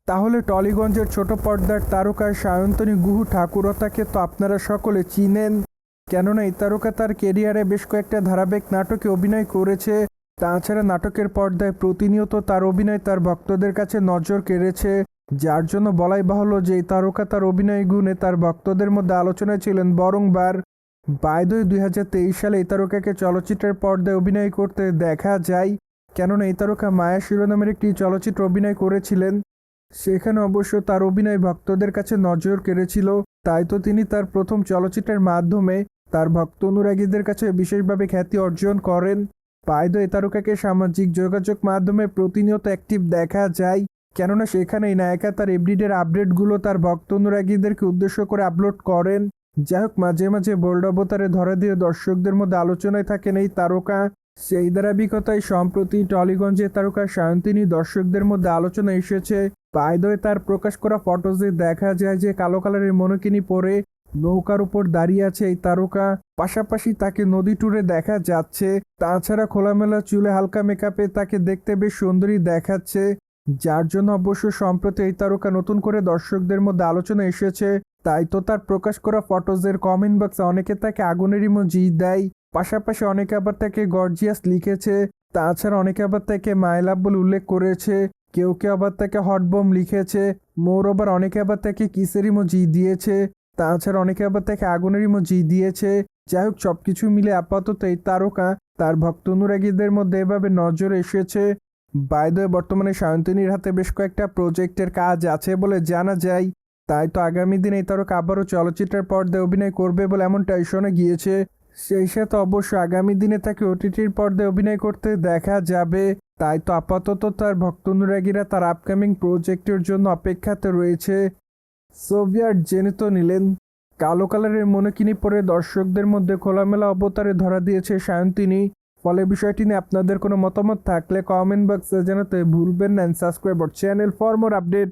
তাহলে টলিগঞ্জের ছোট পর্দার তারকা সায়ন্তনী গুহ ঠাকুরতাকে তো আপনারা সকলে চিনেন, কেননা এই তারকা তার কেরিয়ারে বেশ কয়েকটা ধারাবাহিক নাটকে অভিনয় করেছে। তাছাড়া নাটকের পর্দায় প্রতিনিয়ত তার অভিনয় তার ভক্তদের কাছে নজর কেড়েছে, যার জন্য বলাই বাহুল্য যে এই তারকা তার অভিনয় গুণে তার ভক্তদের মধ্যে আলোচনায় ছিলেন বরংবার। বাই-দ্য-ওয়ে 2023 সালে এই তারকাকে চলচ্চিত্রের পর্দায় অভিনয় করতে দেখা যায়, কেননা এই তারকা মায়া শিরোনামের একটি চলচ্চিত্র অভিনয় করেছিলেন। সেখানে অবশ্য তার অভিনয় ভক্তদের কাছে নজর কেড়েছিল, তাই তো তিনি তার প্রথম চলচ্চিত্রের মাধ্যমে তার ভক্ত অনুরাগীদের কাছে বিশেষভাবে খ্যাতি অর্জন করেন। বাই-দ্য-ওয়ে তারকাকে সামাজিক যোগাযোগ মাধ্যমে প্রতিনিয়ত অ্যাক্টিভ দেখা যায়, কেননা সেখানে এই নায়িকা তার এভরিডের আপডেটগুলো তার ভক্ত অনুরাগীদেরকে উদ্দেশ্য করে আপলোড করেন। যাই হোক, মাঝে মাঝে বোল্ড অবতারে ধরা দিয়ে দর্শকদের মধ্যে আলোচনায় থাকেন এই তারকা। সেই ধারাবাহিকতায় সম্প্রতি টলিগঞ্জের তারকা সায়ন্তনী দর্শকদের মধ্যে আলোচনা এসেছে। বাই-দ্য-ওয়ে তার প্রকাশ করা ফটোজে দেখা যায় যে কালো কালারের মনোকিনি পরে নৌকার উপর দাঁড়িয়ে আছে এই তারকা, পাশাপাশি তাকে নদী ট্যুরে দেখা যাচ্ছে। তাছাড়া খোলামেলা চুলে হালকা মেকআপে তাকে দেখতে বেশ সুন্দরী দেখাচ্ছে, যার জন্য অবশ্য সম্প্রতি এই তারকা নতুন করে দর্শকদের মধ্যে আলোচনা এসেছে। তাই তো তার প্রকাশ করা ফটোজের কমেন্ট বক্সে অনেকে তাকে আগুনের ইমোজি দেয়, পাশাপাশি অনেকে আবার তাকে গর্জিয়াস লিখেছে। তাছাড়া অনেকে আবার তাকে মাই লাভ বলে উল্লেখ করেছে, কেউ কেউ আবার তাকে হটবম লিখেছে, মোরওভার অনেকে আবার তাকে কিসের ইমোজি দিয়েছে, তাছাড়া অনেকে আবার তাকে আগুনের ইমোজি দিয়েছে। যাই হোক, সবকিছু মিলে আপাতত এই তারকা তার ভক্ত অনুরাগীদের মধ্যে এভাবে নজর এসেছে। বাই-দ্য-ওয়ে বর্তমানে সায়ন্তনীর হাতে বেশ কয়েকটা প্রজেক্টের কাজ আছে বলে জানা যায়, তাই তো আগামী দিনে এই তারকা আবারও চলচ্চিত্রের পর্দায় অভিনয় করবে বলে এমনটাই শোনা গিয়েছে। সেই সাথে অবশ্য আগামী দিনে তাকে ওটিটির পর্দায় অভিনয় করতে দেখা যাবে। তাই তো আপাতত তার ভক্ত অনুরাগীরা তার আপকামিং প্রজেক্টের জন্য অপেক্ষাতে রয়েছে। সোভিয়েট জেনে তো নিলেন, কালো কালারের মনোকিনি পরে দর্শকদের মধ্যে খোলামেলা অবতারে ধরা দিয়েছে সায়ন্তনী। ফলে বিষয়টি নিয়ে আপনাদের কোনো মতামত থাকলে কমেন্ট বক্সে জানাতে ভুলবেন না। Subscribe our channel for more update.